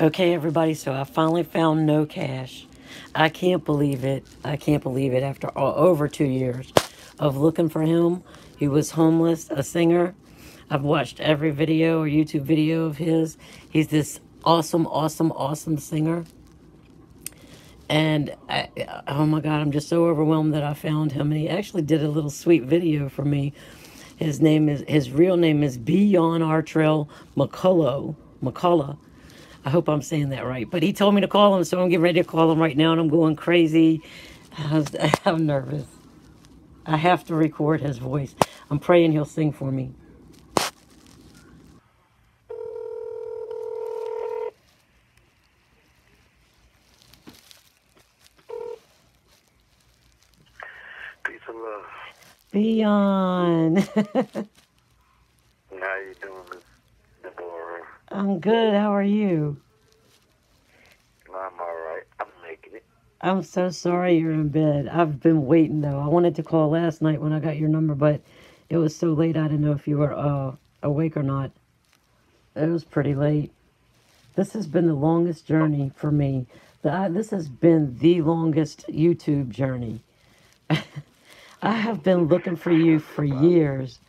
Okay, everybody, so I finally found kNOw. I can't believe it. I can't believe it. After over 2 years of looking for him, he was homeless, a singer. I've watched every video or YouTube video of his. He's this awesome, awesome, awesome singer. And, oh my God, I'm just so overwhelmed that I found him. And he actually did a little sweet video for me. His real name is Beyond Artrell McCullough. I hope I'm saying that right. But he told me to call him, so I'm getting ready to call him right now, and I'm going crazy. I'm nervous. I have to record his voice. I'm praying he'll sing for me. Peace and love. Beyond. How you doing, Miss Deborah? I'm good. How are you? I'm all right. I'm making it. I'm so sorry you're in bed. I've been waiting, though. I wanted to call last night when I got your number, but it was so late I didn't know if you were awake or not. It was pretty late. This has been the longest journey for me. This has been the longest YouTube journey. I have been looking for you for years.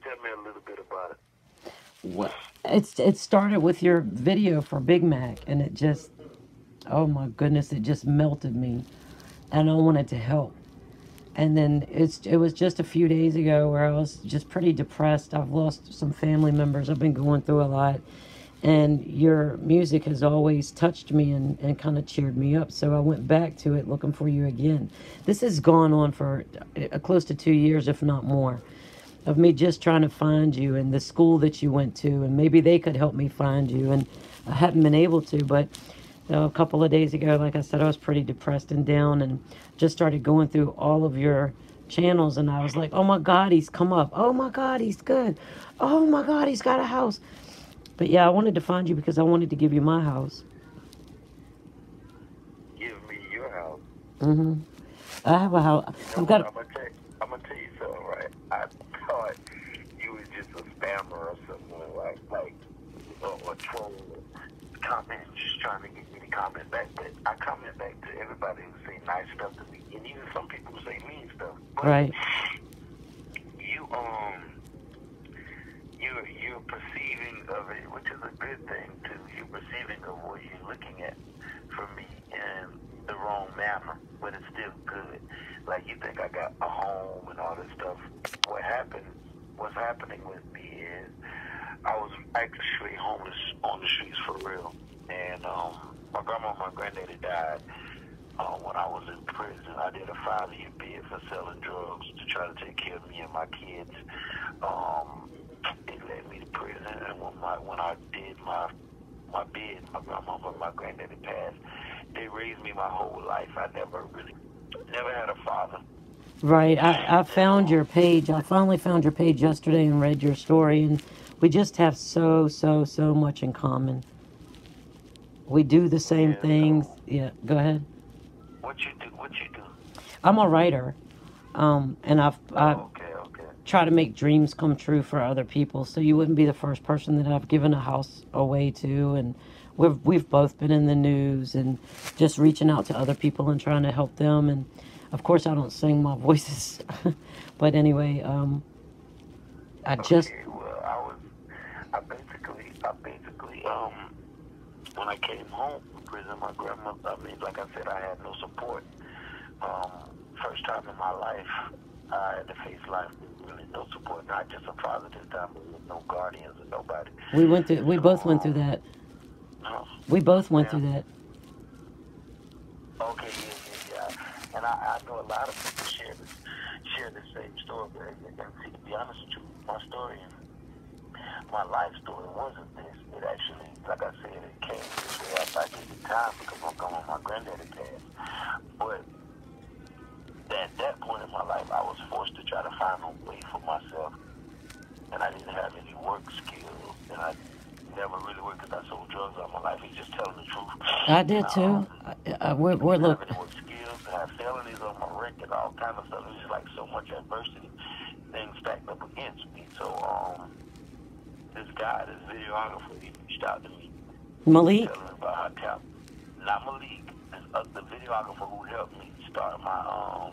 Tell me a little bit about it. What? It started with your video for Big Mac, and it just, oh my goodness, it just melted me, and I wanted to help. And then it was just a few days ago where I was just pretty depressed. I've lost some family members. I've been going through a lot. And your music has always touched me and kind of cheered me up. So I went back to it looking for you again. This has gone on for close to 2 years, if not more, of me just trying to find you and the school that you went to. And maybe they could help me find you. And I haven't been able to, but a couple of days ago, like I said, I was pretty depressed and down and just started going through all of your channels. And I was like, oh my God, he's come up. Oh my God, he's good. Oh my God, he's got a house. But yeah, I wanted to find you because I wanted to give you my house. Give me your house. Mm-hmm. I have a house. I'm gonna tell you something, right? I thought you was just a spammer or something like a troll comment, just trying to get me to comment back. But I comment back to everybody who say nice stuff to me, and even some people who say mean stuff. But right. You're perceiving of it, which is a good thing too. You're perceiving of what you're looking at from me in the wrong manner, but it's still good. Like you think I got a home and all this stuff. What's happening with me is I was actually homeless on the streets for real. And my grandma and my granddaddy died when I was in prison. I did a 5-year bid for selling drugs to try to take care of me and my kids. It led me to prison, and when I did my bid, my grandma and my granddaddy passed. They raised me my whole life. I never had a father. Right. I found your page. I finally found your page yesterday and read your story, and we just have so much in common. We do the same things. Yeah, go ahead. What you do? I'm a writer, and I try to make dreams come true for other people. So you wouldn't be the first person that I've given a house away to, and we've both been in the news and just reaching out to other people and trying to help them. And of course, I don't sing, my voice is, but anyway, I basically, when I came home from prison, my grandmother, like I said, I had no support. First time in my life, I had to face life with really no support, not just a father this time, but with no guardians and nobody. We both went through that. We both went through that. Okay, yeah. And I know a lot of people share the same story. And see, to be honest with you, my life story wasn't this. It actually, like I said, it came this way after I gave it time because my grandma and my granddaddy passed. But at that point in my life, I was forced to try to find a way for myself. And I didn't have any work skills. And I never really worked because I sold drugs all my life. He's just telling the truth. I did too. We're looking. I have any work skills. I have felonies on my record, all kinds of stuff. It was just like so much adversity, things stacked up against me. So, this guy, this videographer, he reached out to me, Malik? telling me about how talent. Not Malik, the videographer who helped me start my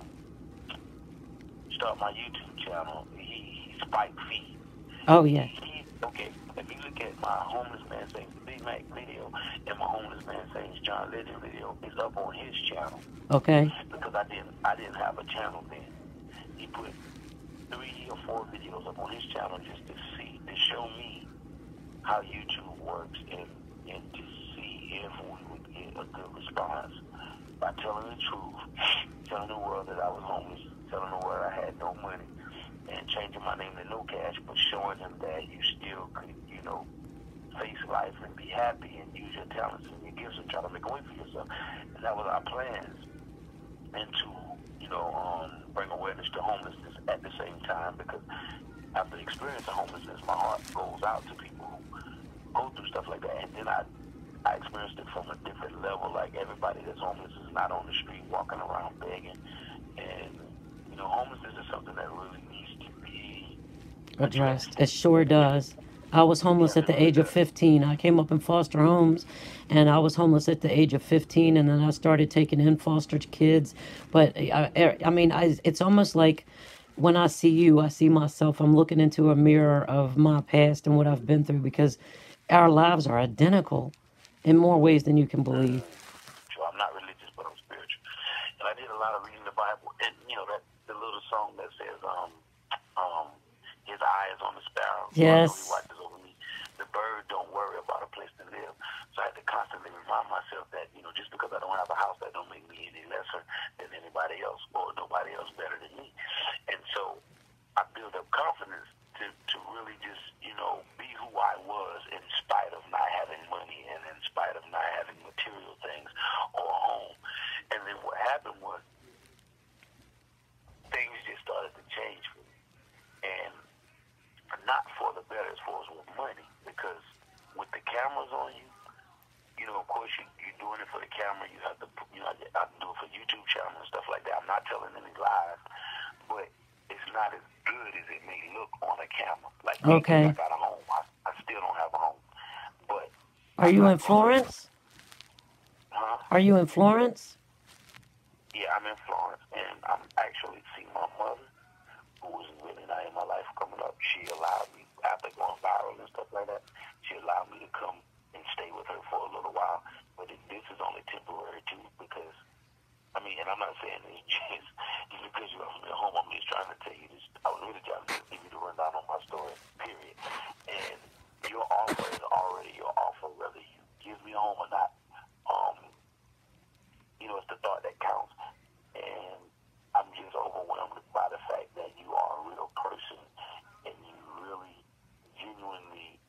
YouTube channel. He Spike Feed. Oh, yeah. Okay, if you look at my homeless man saying Big Mac video and my homeless man saying John Legend video, it's up on his channel. Okay. Because I didn't have a channel then. He put 3 or 4 videos up on his channel just to show me how YouTube works and to see if we would get a good response by telling the truth, telling the world that I was homeless, telling the world I had no money, and changing my name to kNOw, but showing them that you still could, face life and be happy and use your talents and your gifts and try to make a way for yourself. And that was our plans. And to, bring awareness to homelessness at the same time, because after the experience of homelessness, my heart goes out to people who go through stuff like that. And then I experienced it from a different level. Like, everybody that's homeless is not on the street walking around begging. And, homelessness is something that really needs to be Addressed. It sure does. I was homeless at the age of 15. I came up in foster homes, and I was homeless at the age of 15, and then I started taking in foster kids. But it's almost like when I see you, I see myself. I'm looking into a mirror of my past and what I've been through, because our lives are identical in more ways than you can believe. So I'm not religious, but I'm spiritual. And I did a lot of reading the Bible, and the little song that says, his eye is on the sparrow. Yes. He watches over me. The bird don't worry about a place to live. So I had to constantly remind myself that, just because I don't have a house, that don't make me any lesser than anybody else, or nobody else better than me. And so I built up confidence to really just, be who I was in spite of not having money and in spite of not having material things or a home. And then what happened was things just started to change for me. And not for the better as far as with money, because with the cameras on you, of course you're doing it for the camera. You have to, I do it for YouTube channel and stuff like that. I'm not telling any lies, but it's not as good as it may look on a camera. Like, okay. I got a home. I still don't have a home. But are you in Florence? Huh? Are you in Florence? Yeah, I'm in Florence, and I'm actually seeing my mother, who was really not in my life coming up. She allowed me, after going viral and stuff like that, she allowed me to come and stay with her for a little while. But this is only temporary too, because, and I'm not saying this just because you offered me a home. I'm just trying to tell you this. I was really trying to give you the rundown on my story, period. And your offer is already your offer, whether you give me a home or not. It's the thought that counts. And I'm just overwhelmed by the fact that you are a real person and you really genuinely,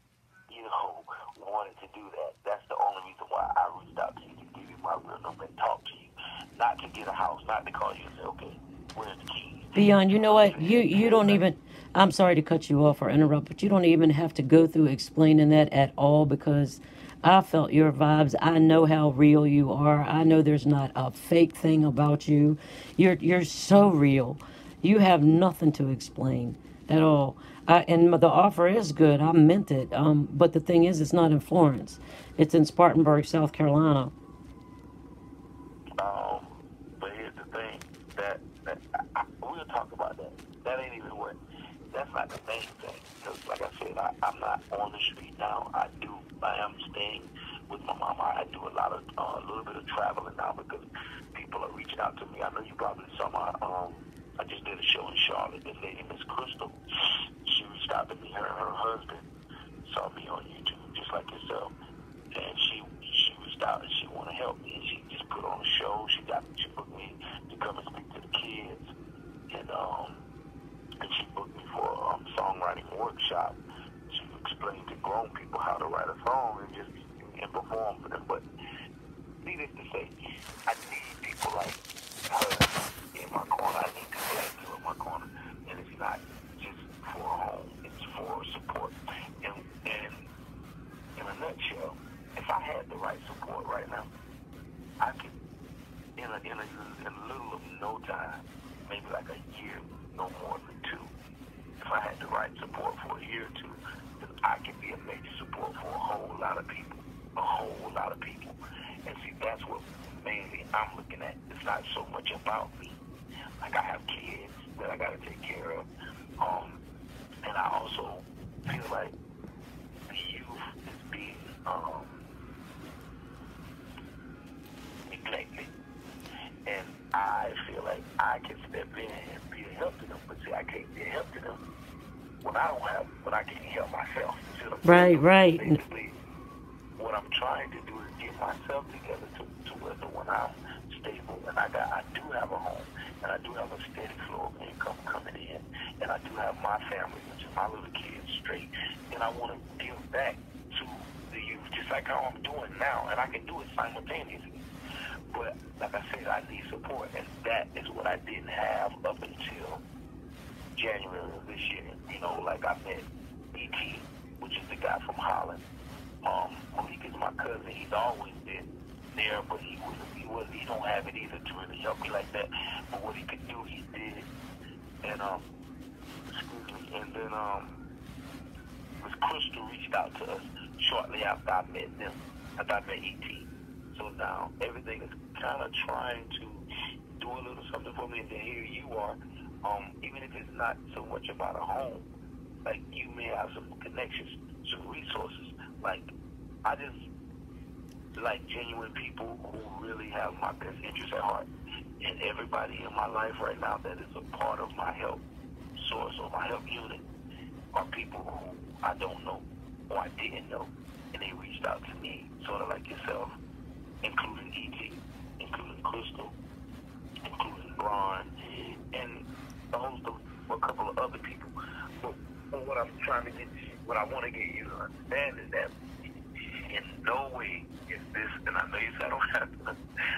wanted to do that. That's the only reason why I reached out to you, to give you my real number and talk to you. Not to get a house, not to call you and say, okay, where's the keys? Beyond, you know what? You don't even, I'm sorry to cut you off or interrupt, but you don't even have to go through explaining that at all, because I felt your vibes. I know how real you are. I know there's not a fake thing about you. You're so real. You have nothing to explain at all. And the offer is good. I meant it. But the thing is, it's not in Florence. It's in Spartanburg, South Carolina. But here's the thing. We'll talk about that. That ain't even that's not the main thing. Because, like I said, I'm not on the street now. I am staying with my mama. I do a little bit of traveling now, because people are reaching out to me. I know you probably saw I just did a show in Charlotte. The lady, Miss Crystal, she reached out to me. Her and her husband saw me on YouTube, just like yourself. And she reached out and she wanted to help me. And she just put on a show. She booked me to come and speak to the kids. And she booked me for a songwriting workshop to explain to grown people how to write a song and perform for them. But needless to say, I need people like her in my corner. I need people like you in my corner. And it's not just for a home, it's for support. And in a nutshell, if I had the right support right now, I could, in a little of no time, maybe like a year, no more than 2, if I had the right support for a year or 2, I can be a major support for a whole lot of people. A whole lot of people. And see, that's what mainly I'm looking at. It's not so much about me. Like, I have kids that I got to take care of. And I also feel like the youth is being neglected. And I feel like I can step in and be a help to them. But see, I can't be a help to them when I can't help myself. See what I'm saying? Right. Basically, what I'm trying to do is get myself together to where when I'm stable and I do have a home and I do have a steady flow of income coming in and I do have my family, which is my little kids, straight, and I want to give back to the youth just like how I'm doing now, and I can do it simultaneously. But like I said, I need support, and that is what I didn't have up until January of this year. You know, like I met E.T., which is the guy from Holland. Malik is my cousin. He's always been there, but he don't have it either to really help me like that. But what he could do, he did. And excuse me. And then Miss Crystal reached out to us shortly after I met them, after I met E.T. So now everything is kind of trying to do a little something for me, and then here you are. Even if it's not so much about a home, like you may have some connections, some resources. Like, I just like genuine people who really have my best interests at heart. And everybody in my life right now that is a part of my help source or my help unit are people who I don't know or I didn't know. And they reached out to me, sort of like yourself, including E.T., including Crystal, including Braun, and a couple of other people. But what I'm trying to get, what I want to get you to understand is that in no way is this, and I know you said I don't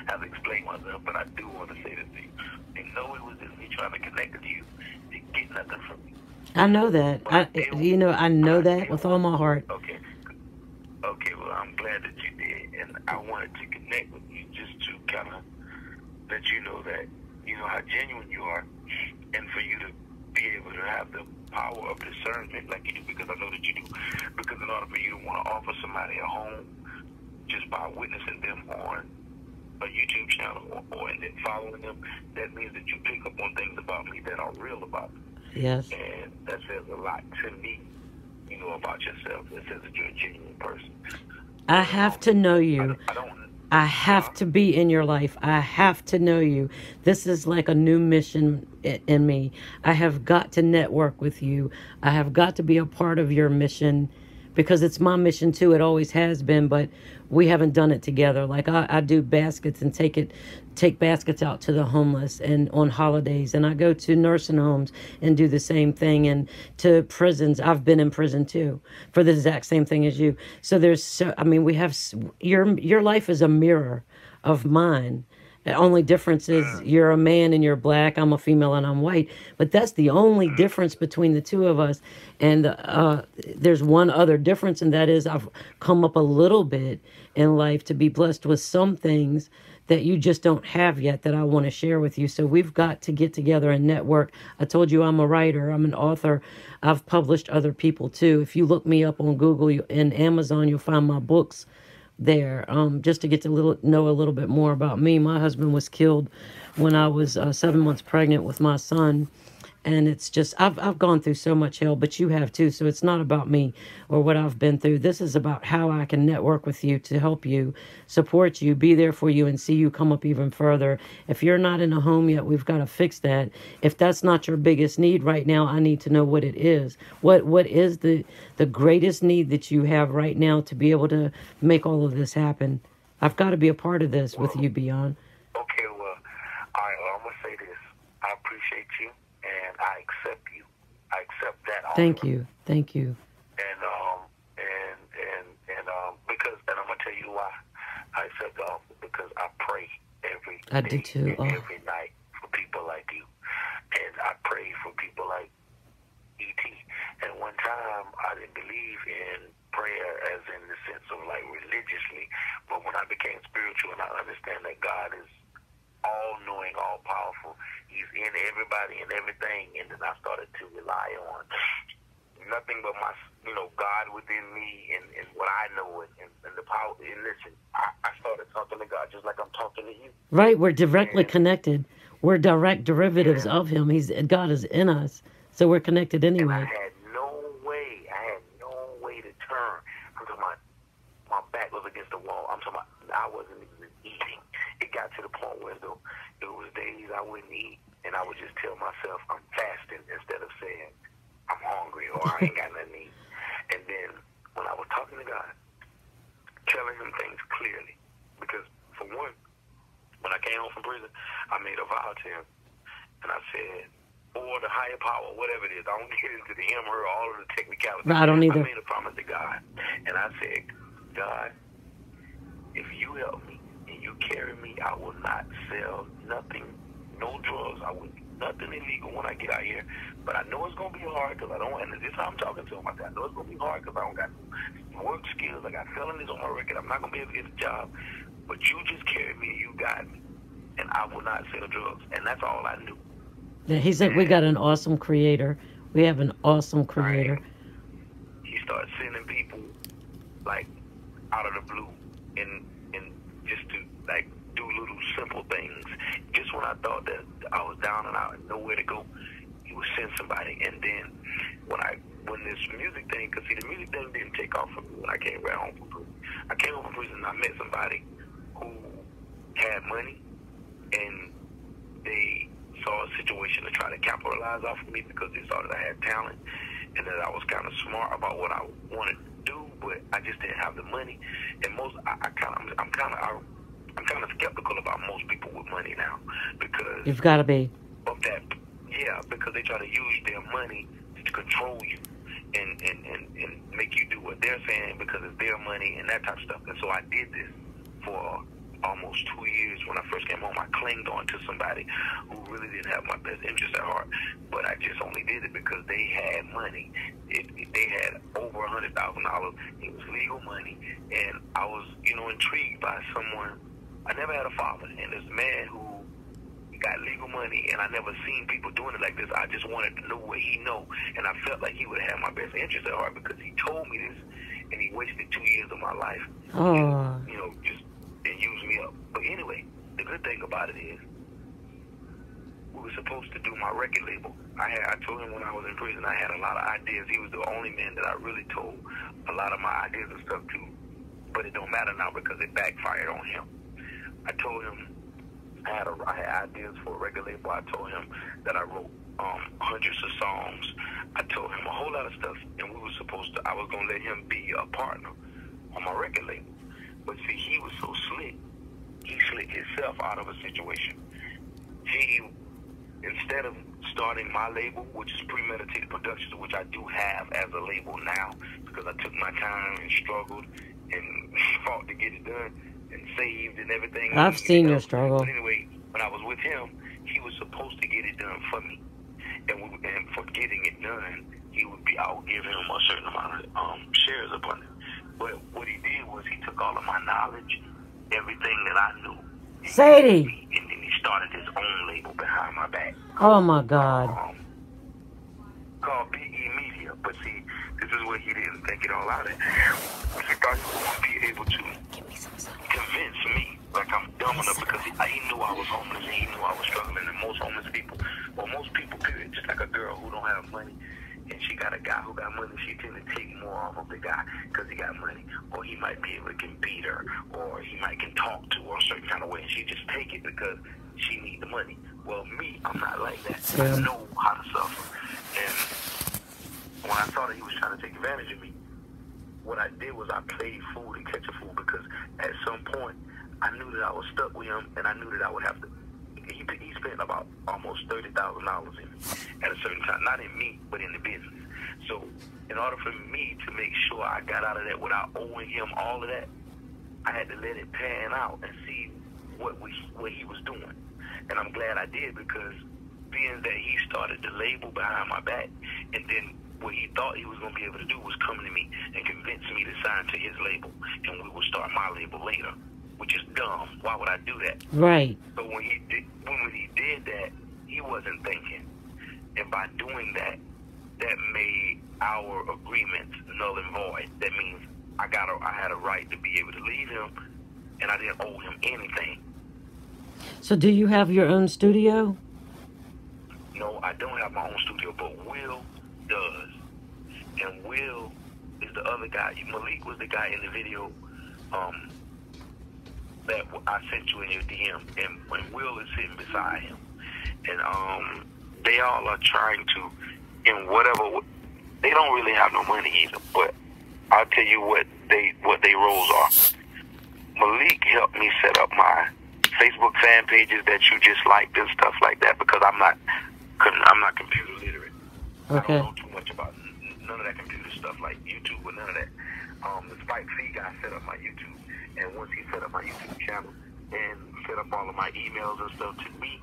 have to explain myself, but I do want to say this to you. In no way was this me trying to connect with you to get nothing from you. I know that. I know that with all my heart. Okay. Okay, well, I'm glad that you did, and I wanted to connect with you just to kind of let you know that, you know, how genuine you are, and for you to be able to have the power of discernment like you do, because I know that you do, because in order for you to want to offer somebody a home just by witnessing them on a YouTube channel or and then following them, that means that you pick up on things about me that are real about me. Yes. And that says a lot to me, you know, about yourself. It says that you're a genuine person. I have to know you. I have to be in your life. I have to know you. This is like a new mission in me. I have got to network with you. I have got to be a part of your mission because it's my mission too. It always has been, but we haven't done it together. Like I do baskets and take baskets out to the homeless and on holidays, and I go to nursing homes and do the same thing, and to prisons. I've been in prison too for the exact same thing as you. So we have your life is a mirror of mine. The only difference is you're a man and you're black, I'm a female and I'm white. But that's the only difference between the two of us. And there's one other difference, and that is I've come up a little bit in life to be blessed with some things that you just don't have yet that I want to share with you. So we've got to get together and network. I told you I'm a writer. I'm an author. I've published other people too. If you look me up on Google and Amazon, you'll find my books there, just to get to know a little bit more about me. My husband was killed when I was 7 months pregnant with my son, and it's just I've gone through so much hell, but you have too. So it's not about me or what I've been through. This is about how I can network with you to help you, support you, be there for you, and see you come up even further. If you're not in a home yet, we've got to fix that. If that's not your biggest need right now, I need to know what it is. What is the greatest need that you have right now to be able to make all of this happen? I've got to be a part of this with you, Beyond. Okay, well, all right, well, I'm going to say this. I appreciate you, and I accept you. I accept that offer. Thank you. Because, and I'm going to tell you why I accept the offer, because I pray every I do day too. and every night for people like you. And I pray for people like E.T. And one time, I didn't believe in prayer as in the sense of like religiously, but when I became spiritual and I understand that God is all-knowing, all-powerful, He's in everybody and everything, and then I started to rely on nothing but God and listen, I started talking to God just like I'm talking to you. Right, we're directly And connected. We're direct derivatives yeah, of him. God is in us, so we're connected and I anyway. had no way to turn. I'm talking about my back was against the wall. I'm talking about I wasn't even eating. It got to the point where though it was days I wouldn't eat, and I would just tell myself I'm fasting instead of saying I'm hungry or I ain't got nothing to eat. And then when I was talking to God, telling him things clearly, because for one, when I came home from prison, I made a vow to him, and I said, or the higher power, whatever it is, I don't get into the him, her, all of the technicalities. I don't either. I made a promise to God, and I said, God, if you help me and you carry me, I will not sell nothing, no drugs. I will do nothing illegal when I get out here. But I know it's going to be hard because I don't, and this is how I'm talking to him. I said, I know it's going to be hard because I don't got work skills. I got felonies on my record. I'm not going to be able to get a job. But you just carry me and you got me. And I will not sell drugs. And that's all I knew. Yeah, he said, we got an awesome creator. We have an awesome creator. He started sending people, like, out of the blue and just to, like, do little simple things. Just when I thought that I was down and out and nowhere to go, he would send somebody. And then when this music thing, because see, the music thing didn't take off for me when I came right home from prison. I came home from prison and I met somebody who had money, and they saw a situation to try to capitalize off of me because they saw that I had talent and that I was kind of smart about what I wanted to do, but I just didn't have the money. And I'm kind of skeptical about most people with money now because You've got to be. of that. Yeah, because they try to use their money to control you and make you do what they're saying because it's their money and that type of stuff. And so I did this for almost 2 years. When I first came home, I clinged on to somebody who really didn't have my best interest at heart, but I just only did it because they had money. They had over $100,000. It was legal money, and I was, intrigued by someone. I never had a father, and this man who got legal money, and I never seen people doing it like this. I just wanted to know what he know, and I felt like he would have my best interest at heart because he told me this, and he wasted 2 years of my life, and used me up. But anyway, the good thing about it is we were supposed to do my record label. I told him when I was in prison I had a lot of ideas. He was the only man that I really told a lot of my ideas and stuff to, but it don't matter now because it backfired on him. I told him I had ideas for a record label. I told him that I wrote hundreds of songs. I told him a whole lot of stuff, and I was going to let him be a partner on my record label. But see, he was so slick. He slicked himself out of a situation. Instead of starting my label, which is Premeditated Productions, which I do have as a label now, because I took my time and struggled and fought to get it done and saved and everything. I've seen your struggle. But anyway, when I was with him, he was supposed to get it done for me. And for getting it done, I would give him a certain amount of shares upon it. But what he did was he took all of my knowledge, everything that I knew. Sadie! And then he started his own label behind my back. Oh my God. Called PE Media. But see, this is what he didn't think it all out at. He thought he was going to be able to convince me like I'm dumb enough because he knew I was homeless and he knew I was struggling. And most homeless people, or most people period, just like a girl who don't have money, and she got a guy who got money, she tend to take more off of the guy because he got money, or he might be able to can beat her, or he might can talk to her a certain kind of way, and she just take it because she need the money. Well, me, I'm not like that. I know how to suffer. And when I saw that he was trying to take advantage of me, what I did was I played fool to catch a fool because at some point I knew that I was stuck with him, and I knew that I would have to. He spent about almost $30,000 in me at a certain time, not in me, but in the business. So in order for me to make sure I got out of that without owing him all of that, I had to let it pan out and see what he was doing. And I'm glad I did because being that he started the label behind my back, and then what he thought he was going to be able to do was come to me and convince me to sign to his label, and we would start my label later, which is dumb. Why would I do that? Right. So when he did that, he wasn't thinking. And by doing that, that made our agreements null and void. That means I had a right to be able to leave him him, and I didn't owe him anything. So do you have your own studio? No, I don't have my own studio, but Will does. And Will is the other guy. Malik was the guy in the video that I sent you in your DM, and when Will is sitting beside him, and they all are trying to, in whatever, they don't really have no money either, but I'll tell you what they roles are. Malik helped me set up my Facebook fan pages that you just liked and stuff like that, because I'm not computer literate. Okay. I don't know too much about none of that computer stuff like YouTube or none of that. The Spike Fee guy set up my YouTube, and once he set up my YouTube channel and set up all of my emails and stuff to me,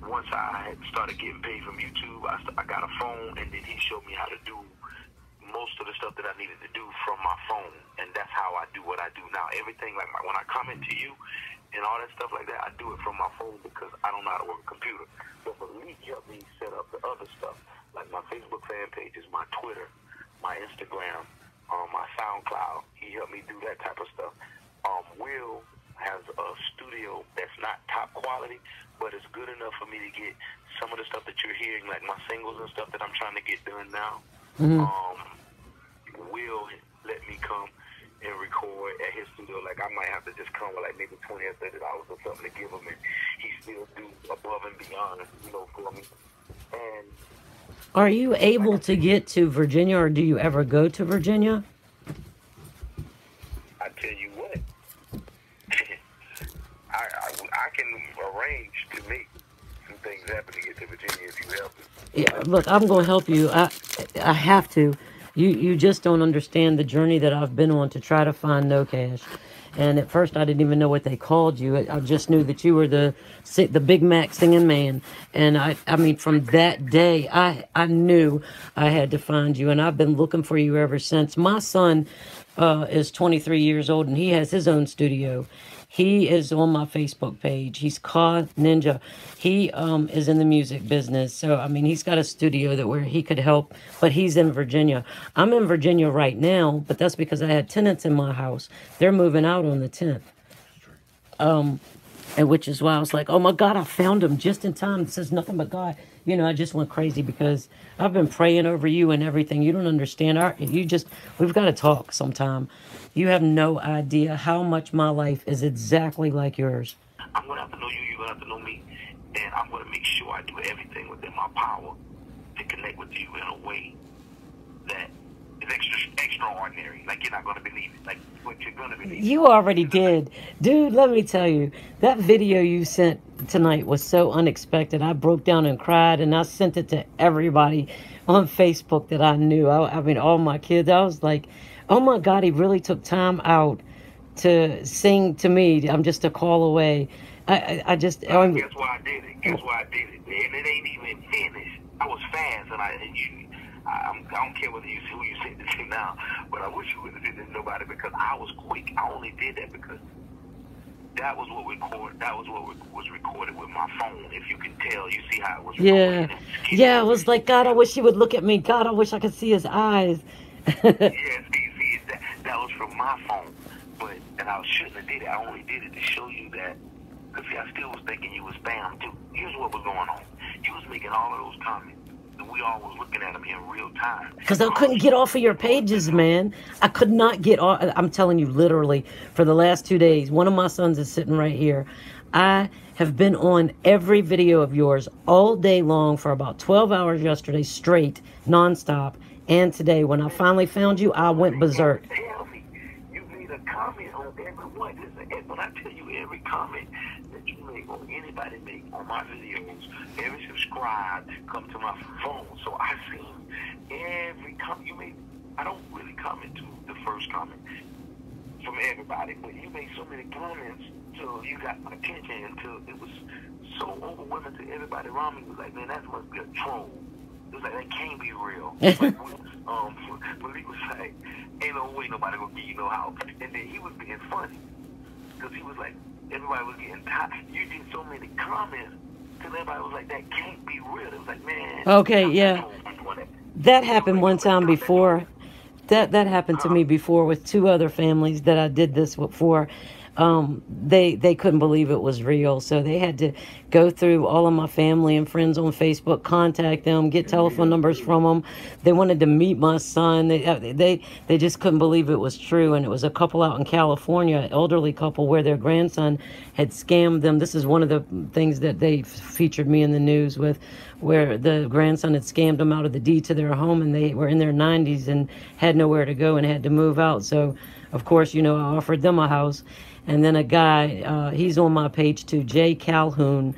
once I had started getting paid from YouTube, I got a phone, and then he showed me how to do most of the stuff that I needed to do from my phone, and that's how I do what I do now. Everything, like when I comment to you and all that stuff like that, I do it from my phone because I don't know how to work a computer. But Malik helped me set up the other stuff, like my Facebook fan pages, my Twitter, my Instagram, my Soundcloud. He helped me do that type of stuff. Will has a studio that's not top quality, but it's good enough for me to get some of the stuff that you're hearing, like my singles and stuff that I'm trying to get done now. Will let me come and record at his studio. Like, I might have to just come with like maybe $20 or $30 or something to give him, and he still do above and beyond, for me. And are you able to get to Virginia, or do you ever go to Virginia? I tell you what, I can arrange to make some things happen to get to Virginia if you help me. Yeah, look, I'm going to help you. I have to. You just don't understand the journey that I've been on to try to find kNOw Cash. And at first, I didn't even know what they called you. I just knew that you were the Big Mac singing man. And I mean, from that day, I knew I had to find you. And I've been looking for you ever since. My son is 23 years old, and he has his own studio. He is on my Facebook page. He's kNOw Ninja. He is in the music business. So, I mean, he's got a studio where he could help, but he's in Virginia. I'm in Virginia right now, but that's because I had tenants in my house. They're moving out on the 10th. And which is why I was like, oh my God, I found him just in time. It says nothing but God. I just went crazy because I've been praying over you and everything. You don't understand. We've got to talk sometime. You have no idea how much my life is exactly like yours. I'm going to have to know you. You're going to have to know me. And I'm going to make sure I do everything within my power to connect with you in a way that is extraordinary. Like, you're not going to believe it. Like, what you're going to believe. You already did. Dude, let me tell you, that video you sent tonight was so unexpected. I broke down and cried, and I sent it to everybody on Facebook that I knew. I mean, all my kids. I was like, oh my God, he really took time out to sing to me. I'm just a call away. Guess why I did it? Guess why I did it? And it ain't even finished. I was fast, and I don't care who you sent it to now, but I wish you wouldn't have sent it to nobody because I was quick. I only did that because that was what was recorded with my phone. If you can tell, you see how it was recorded. Yeah, I was like, God, I wish he would look at me. God, I wish I could see his eyes. See, that was from my phone, and I shouldn't have did it. I only did it to show you that, because see, I still was thinking you was spam too. Here's what was going on. You was making all of those comments, and we all was looking at them in real time. Because I couldn't get off of your pages, man. I could not get off. I'm telling you, literally, for the last 2 days, one of my sons is sitting right here. I have been on every video of yours all day long for about 12 hours yesterday straight, nonstop. And today, when I finally found you, I went berserk. Tell me, you made a comment on every one. When I tell you every comment that you make or anybody make on my videos, every subscribe, come to my phone. So I seen every comment you made. I don't really comment to the first comment from everybody, but you made so many comments till you got my attention, until it was so overwhelming to everybody around me. It was like, man, that must be a troll. It was like, that can't be real. Malik was like, ain't no way nobody gonna give you no house. And then he was being funny, because he was like, everybody was getting tired. You did so many comments till everybody was like, that can't be real. It was like, man. Okay, yeah. That happened one time before. That happened to me before with two other families that I did this for. They couldn't believe it was real, so they had to go through all of my family and friends on Facebook, contact them, get telephone numbers from them. They wanted to meet my son. They just couldn't believe it was true. And it was a couple out in California, an elderly couple, where their grandson had scammed them. This is one of the things that they featured me in the news with, where the grandson had scammed them out of the deed to their home, and they were in their 90s and had nowhere to go and had to move out. So, of course, I offered them a house. And then a guy, he's on my page too, Jay Calhoun,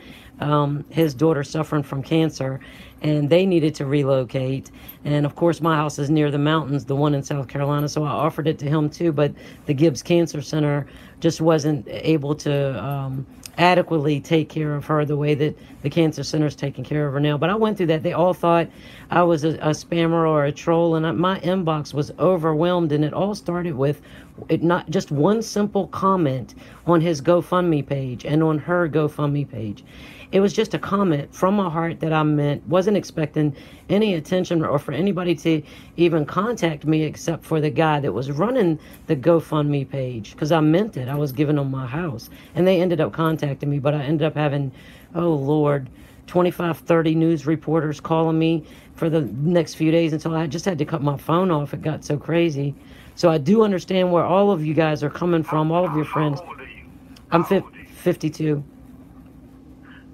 his daughter suffering from cancer, and they needed to relocate. And of course, my house is near the mountains, the one in South Carolina, so I offered it to him too, but the Gibbs Cancer Center just wasn't able to adequately take care of her the way that the cancer center is taking care of her now. But I went through that. They all thought I was a spammer or a troll, and my inbox was overwhelmed. And it all started with not just one simple comment on his GoFundMe page and on her GoFundMe page. It was just a comment from my heart that I meant, wasn't expecting any attention or for anybody to even contact me except for the guy that was running the GoFundMe page, because I meant it. I was giving them my house, and they ended up contacting me, but I ended up having, oh Lord, 25, 30 news reporters calling me for the next few days until I just had to cut my phone off. It got so crazy. So I do understand where all of you guys are coming from, all of your friends. How old are you? I'm How old are you? 52.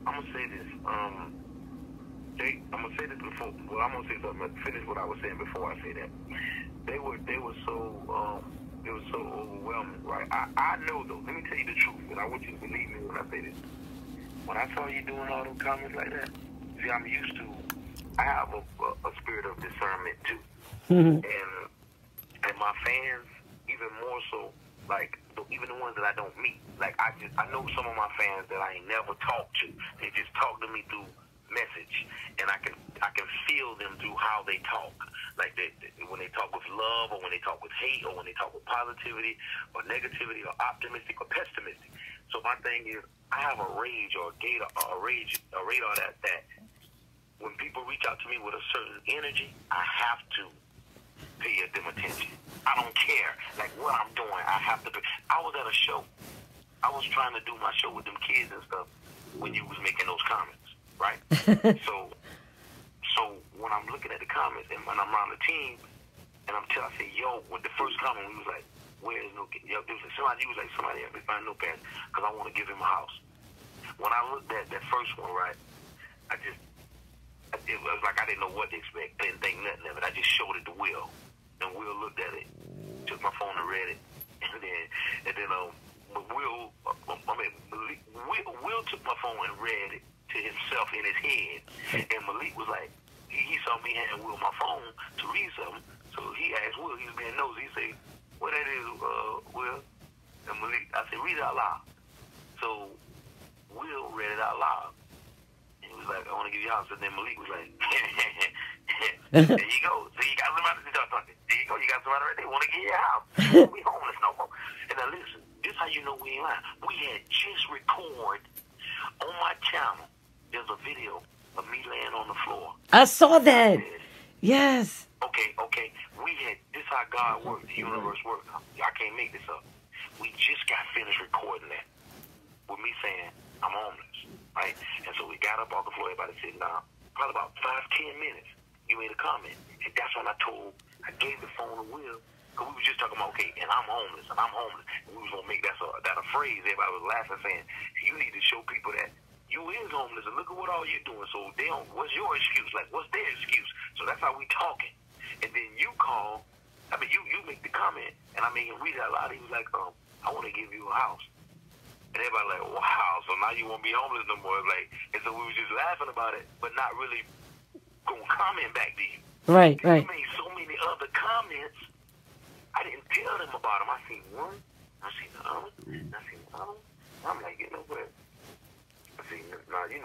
I'm gonna say this. I'm gonna say this before. Well, I'm gonna say something. I'm gonna finish what I was saying before I say that. They were so overwhelming, right? I know though. Let me tell you the truth, and I want you to believe me when I say this. When I saw you doing all those comments like that, see, I'm used to. I have a spirit of discernment too, and my fans even more so. Like, even the ones that I don't meet. Like, I know some of my fans that I ain't never talked to. They just talk to me through message, and I can feel them through how they talk. Like, when they talk with love, or when they talk with hate, or when they talk with positivity, or negativity, or optimistic, or pessimistic. So my thing is, I have a rage or a radar that when people reach out to me with a certain energy, I have to pay them attention. I don't care, like, what I'm doing. I have to. I was at a show. I was trying to do my show with them kids and stuff when you was making those comments, right? so when I'm looking at the comments and when I'm around the team, and I say, yo, with the first comment, we was like, where is no? Yo, somebody was like, somebody help me find no parents, because I want to give him a house. When I looked at that first one, right, it was like I didn't know what to expect. I didn't think nothing of it. I just showed it to Will. And Will looked at it, took my phone and read it, and then Will took my phone and read it to himself in his head, and Malik was like, he saw me hand Will my phone to read something, so he asked Will, he was being nosy, he said, what that is, Will? And Malik, I said, read it out loud. So Will read it out loud. He was like, I want to give you a house, and then Malik was like, there you go. So you got somebody to talk to. There you go. You got somebody right there. Want to get your house. We homeless no more. And now listen, this how you know we ain't lying. We had just recorded on my channel. There's a video of me laying on the floor. I saw that. Yes. Okay. We had, this how God works. The universe works. I can't make this up. We just got finished recording that with me saying, I'm homeless, right? And so we got up off the floor, everybody sitting down. Probably about 5-10 minutes, you made a comment. And that's when I gave the phone to Will, because we was just talking about, okay, and I'm homeless. And we was going to make that a phrase. Everybody was laughing, saying, you need to show people that you is homeless, and look at what all you're doing. So they don't, what's your excuse? Like, what's their excuse? So that's how we talking. And then you call, you make the comment, and I made him read it out loud. He was like, I want to give you a house. And everybody like, wow, so now you won't be homeless no more. Like, and so we were just laughing about it, but not really going to comment back to you. Right. You made so many other comments, I didn't tell them about them. I seen one, I seen the other, I seen the other. I'm like, you know what? I seen, now, ain't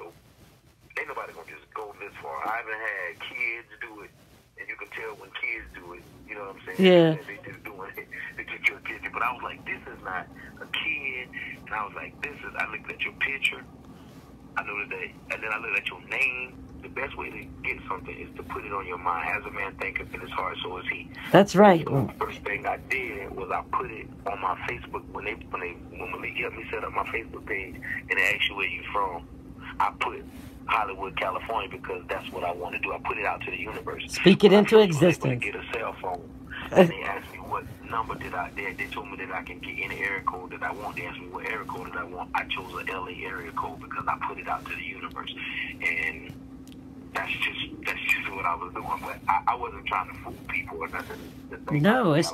nobody going to just go this far. I haven't had kids do it, and you can tell when kids do it, you know what I'm saying? Yeah. They just doing it. They just kill kids. But I was like, this is not a kid. And I was like, I looked at your picture. I noticed that, and then I looked at your name. the best way to get something is to put it on your mind. As a man thinketh in his heart, so is he. That's right. So the first thing I did was I put it on my Facebook when they helped me set up my Facebook page and they asked you where you from. I put Hollywood, California, because that's what I want to do. I put it out to the universe. Speak it into existence. Get a cell phone. And they asked me what number they told me that I can get any area code that I want. They asked me what area code that I want. I chose a LA area code because I put it out to the universe. And that's just what I was doing. But I wasn't trying to fool people or nothing. No, it's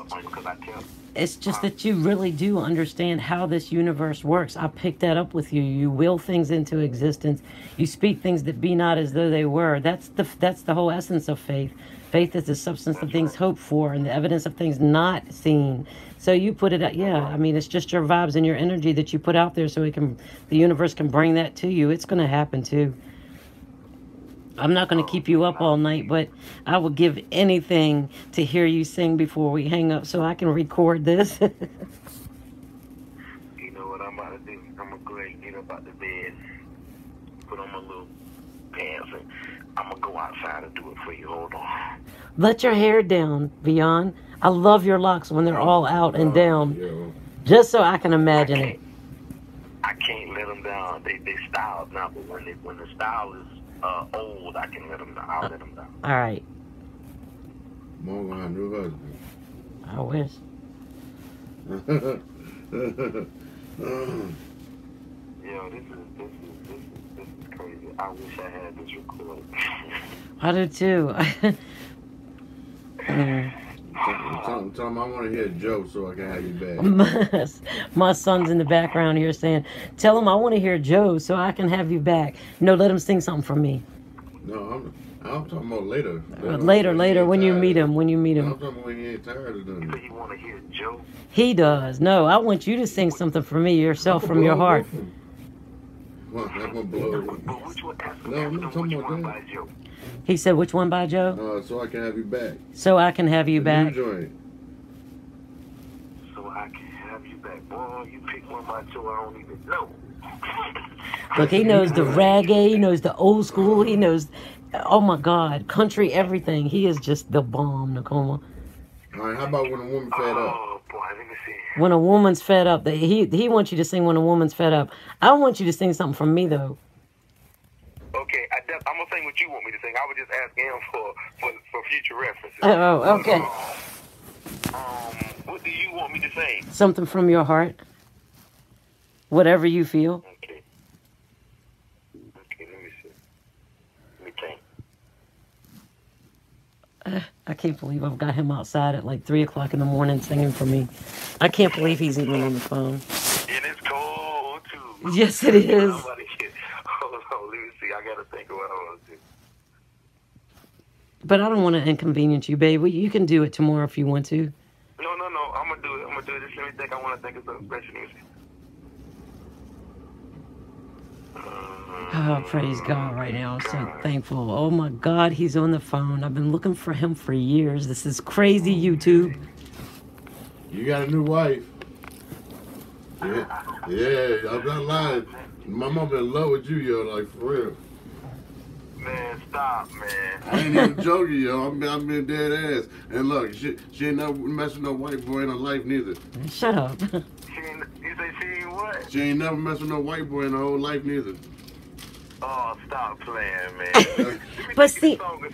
just Uh-huh. that you really do understand how this universe works. I picked that up with you. You will things into existence. You speak things that be not as though they were. That's the whole essence of faith. Faith is the substance of things hoped for and the evidence of things not seen. So you put it out. Yeah, I mean, it's just your vibes and your energy that you put out there so the universe can bring that to you. It's going to happen too. I'm not going to keep you up all night, but I would give anything to hear you sing before we hang up so I can record this. You know what I'm about to do? I'm going to go ahead and get up out the bed, put on my little pants, and I'm going to go outside and do it for you. Hold on. Let your hair down, Beyond. I love your locks when they're all out and down, just so I can imagine it. I can't let them down. They styled now, but when the style is old, I can let them down. I'll let them down. All right. More gonna have a new husband. I wish. Yo, this is crazy. I wish I had this recorded. I do too. Tell him I want to hear Joe so I can have you back. My son's in the background here saying, tell him I want to hear Joe so I can have you back. No, let him sing something for me. No, I'm talking about later. Later, when you meet him. I'm talking about when he ain't tired of doing So it. you want to hear Joe? He does. No, I want you to sing something for me yourself from your heart. Well, I'm gonna blow. But which one? No, I'm not talking about that. By Joe? He said, which one by Joe? So I can have you back. So I can have you The back. new joint. So I can have you back. Boy, you pick one by Joe I don't even know. Look, he knows the reggae, he knows the old school, he knows, oh my God, country, everything. He is just the bomb, Nakoma. All right, how about when a woman fed up? Oh, boy, let me see. When a woman's fed up, he wants you to sing when a woman's fed up. I want you to sing something from me, though. Okay, I'm going to sing what you want me to sing. I was just asking him for future references. Oh, okay. What do you want me to sing? Something from your heart. Whatever you feel. Okay, let me see. Let me think. I can't believe I've got him outside at like 3 o'clock in the morning singing for me. I can't believe he's even on the phone. And it's cold, too. Yes, it is. Hold on, let me see. I got to think of what I want to do. But I don't want to inconvenience you, babe. You can do it tomorrow if you want to. No. I'm going to do it. Just let me think. I want to think of something special. Let me see. Oh, praise God right now. I'm so thankful. Oh, my God, he's on the phone. I've been looking for him for years. This is crazy, YouTube. You got a new wife. Yeah, I'm not lying. My mom in love with you, yo, like for real. Man, stop, man. I ain't even joking, yo. I'm being dead ass. And look, she ain't never messed with no white boy in her life neither. Shut up. You say she ain't what? She ain't never messed with no white boy in her whole life neither. Oh, stop playing, man. But see, you messing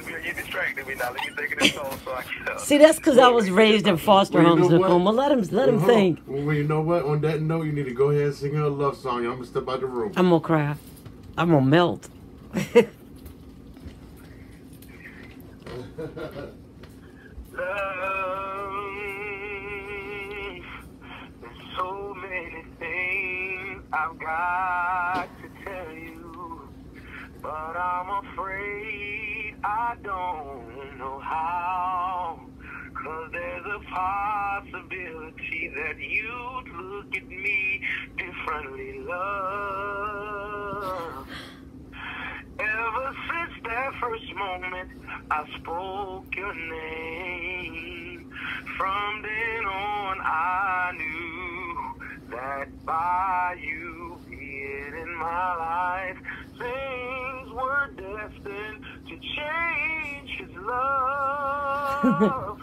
me. You distracted me now. Let me think of this song so I can. see, that's because I was raised in foster Well, you homes, know what? Nakoma. Let him think. Well, you know what? On that note, you need to go ahead and sing her a love song. I'm gonna step out the room. I'm gonna cry. I'm gonna melt. There's so many things I've got to tell you, but I'm afraid I don't know how. 'Cause there's a possibility that you'd look at me differently, love. Ever since that first moment I spoke your name, from then on I knew that by you being in my life, things were destined to change his love.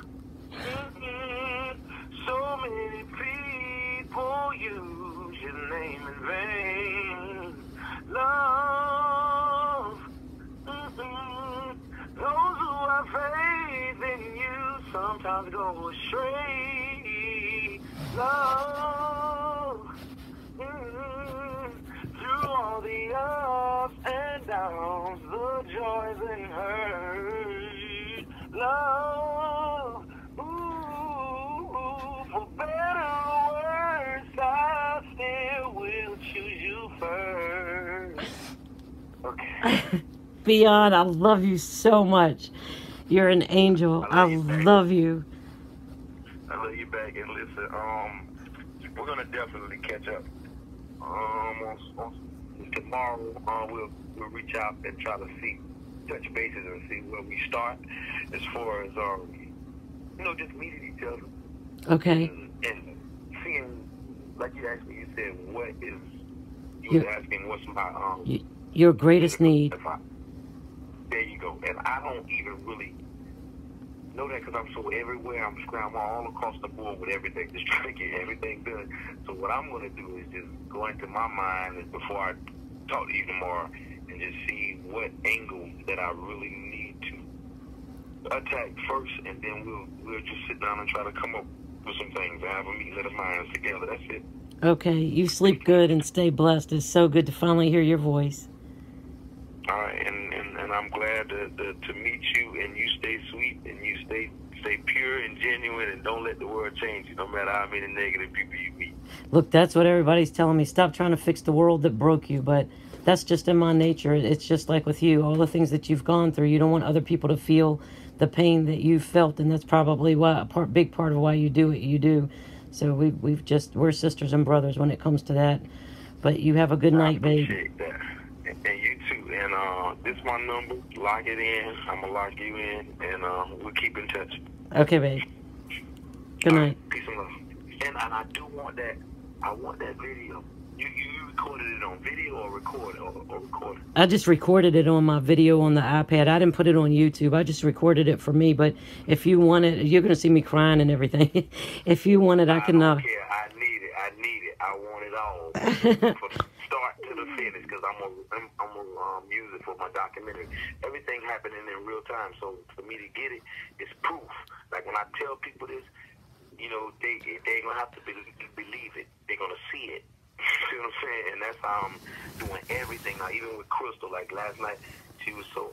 So many people use his name in vain. Love. Those who have faith in you sometimes go astray. Love. Through all the ups and downs, the joys and hurt. Love. For better or worse, I still will choose you first. Okay. Beyond, I love you so much. You're an angel. I love you. I love you back. And listen, we're gonna definitely catch up. Tomorrow, we'll reach out and try to touch bases and see where we start as far as just meeting each other. Okay. And seeing, like you asked me, you said, you were asking what's my your greatest need. There you go. And I don't even really know that because I'm so everywhere. I'm scrambling all across the board with everything, just trying to get everything done. So what I'm going to do is just go into my mind before I talk to you tomorrow and just see what angle that I really need to attack first, and then we'll just sit down and try to come up with some things and have a meeting of the minds together. That's it. Okay. You sleep good and stay blessed. It's so good to finally hear your voice. All right, and I'm glad to meet you, and you stay sweet, and you stay pure and genuine, and don't let the world change you, no matter how many negative people you meet. Look, that's what everybody's telling me. Stop trying to fix the world that broke you, but that's just in my nature. It's just like with you, all the things that you've gone through, you don't want other people to feel the pain that you've felt, and that's probably big part of why you do what you do. So we're sisters and brothers when it comes to that. But you have a good night, babe. I appreciate that. And you too. And this is my number. Lock it in. I'm going to lock you in. And we'll keep in touch. Okay, babe. Good night. Peace and love. And I do want that. I want that video. You recorded it on video or record? I just recorded it on my video on the iPad. I didn't put it on YouTube. I just recorded it for me. But if you want it, you're going to see me crying and everything. If you want it, I can... I don't care. I need it. I want it all. From the start to the finish, because I'm gonna use it for my documentary. Everything happening in real time. So for me to get it, it's proof. Like when I tell people this, they ain't gonna have to believe it. They're gonna see it. See what I'm saying? And that's how I'm doing everything now. Even with Crystal, like last night, she was so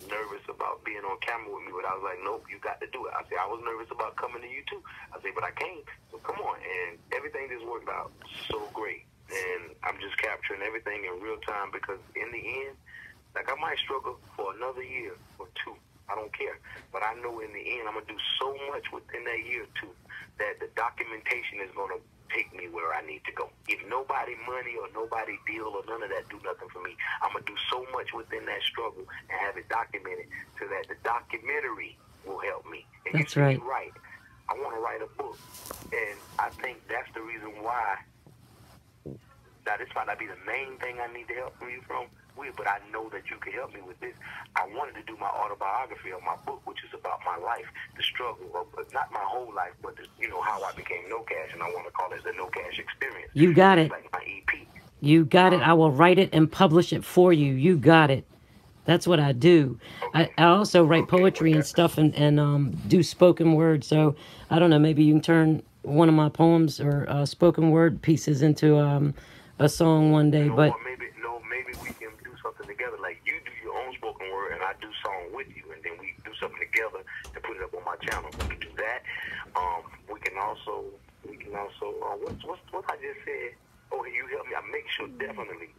nervous about being on camera with me, but I was like, nope, you got to do it. I said, I was nervous about coming to you too. I said, but I came, so come on. And everything just worked out so great. And I'm just capturing everything in real time, because in the end, like, I might struggle for another year or two. I don't care. But I know in the end, I'm going to do so much within that year or two that the documentation is going to take me where I need to go. If nobody money or nobody deal or none of that do nothing for me, I'm going to do so much within that struggle and have it documented so that the documentary will help me. And that's right. You're right. I want to write a book. And I think that's the reason why. Now, this might not be the main thing I need to help you with, but I know that you can help me with this. I wanted to do my autobiography of my book, which is about my life, the struggle, but not my whole life, but how I became No Cash, and I want to call it the No Cash experience. You got it. Like my EP. You got it. I will write it and publish it for you. You got it. That's what I do. Okay. I also write poetry and stuff and do spoken word. So I don't know, maybe you can turn one of my poems or spoken word pieces into a song one day. Maybe we can do something together. Like you do your own spoken word and I do song with you, and then we do something together to put it up on my channel. We can do that. We can also what I just said. Oh, you help me. I make sure definitely.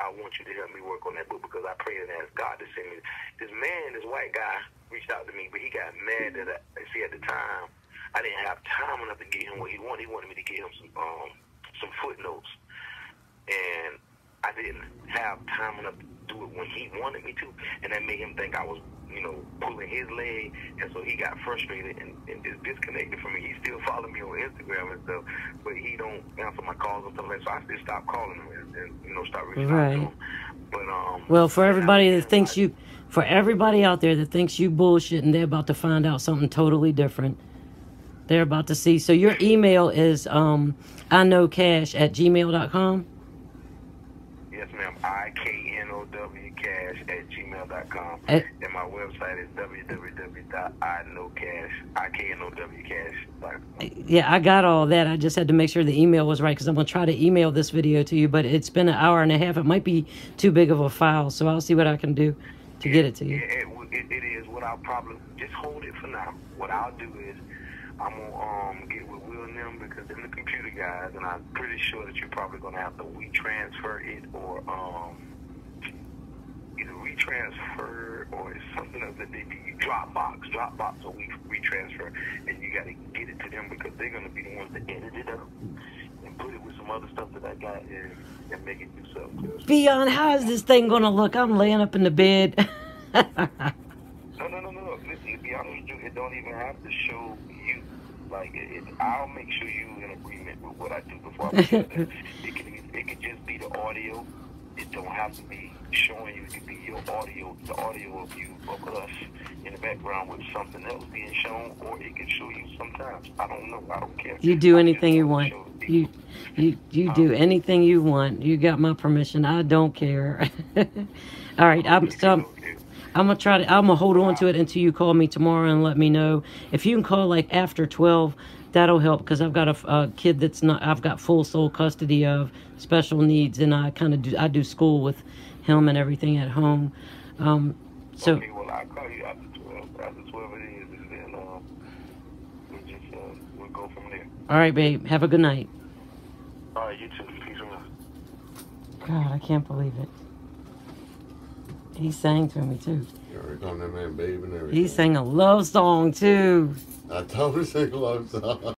I want you to help me work on that book, because I pray and ask God to send me. This man, this white guy, reached out to me, but he got mad that at the time I didn't have time enough to get him what he wanted. He wanted me to get him some footnotes, and I didn't have time enough to do it when he wanted me to, and that made him think I was pulling his leg, and so he got frustrated and just disconnected from me. He still follow me on Instagram and stuff, but he don't answer my calls and stuff like that. So I just stopped calling him and start reaching out to him. But well, for everybody that thinks for everybody out there that thinks you bullshitting, they're about to find out something totally different. They're about to see. So your email is iknowcash@gmail.com. Yes, ma'am. iknowcash@gmail.com. And my website is www.iknowcash.com. Yeah, I got all that. I just had to make sure the email was right because I'm going to try to email this video to you, but it's been an hour and a half. It might be too big of a file, so I'll see what I can do to get it to you. It is. What I'll probably just hold it for now. What I'll do is I'm gonna get with Will and them because they're the computer guys, and I'm pretty sure that you're probably gonna have to WeTransfer it or either WeTransfer or it's something else that they do. Dropbox or WeTransfer, and you gotta get it to them because they're gonna be the ones that edit it up and put it with some other stuff that I got and make it do something. Beyond, how is this thing gonna look? I'm laying up in the bed. No. Listen, to be honest with you, it don't even have to show you. Like, I'll make sure you in agreement with what I do before I put it. It can just be the audio. It don't have to be showing you. It can be your audio, the audio of you, of us, in the background with something else being shown, or it can show you sometimes. I don't know. I don't care. You do anything you want. You do anything you want. You got my permission. I don't care. All right. I'm gonna hold on to it until you call me tomorrow and let me know. If you can call like after 12, that'll help because I've got a kid I've got full sole custody of, special needs, and I do school with him and everything at home. So. Okay, well, I'll call you after 12. After 12 it is, and then we'll go from there. All right, babe. Have a good night. All right, you too. Peace and love. God, I can't believe it. He sang to me too. You already called that man babe and everything. He sang a love song too. I told her to sing a love song.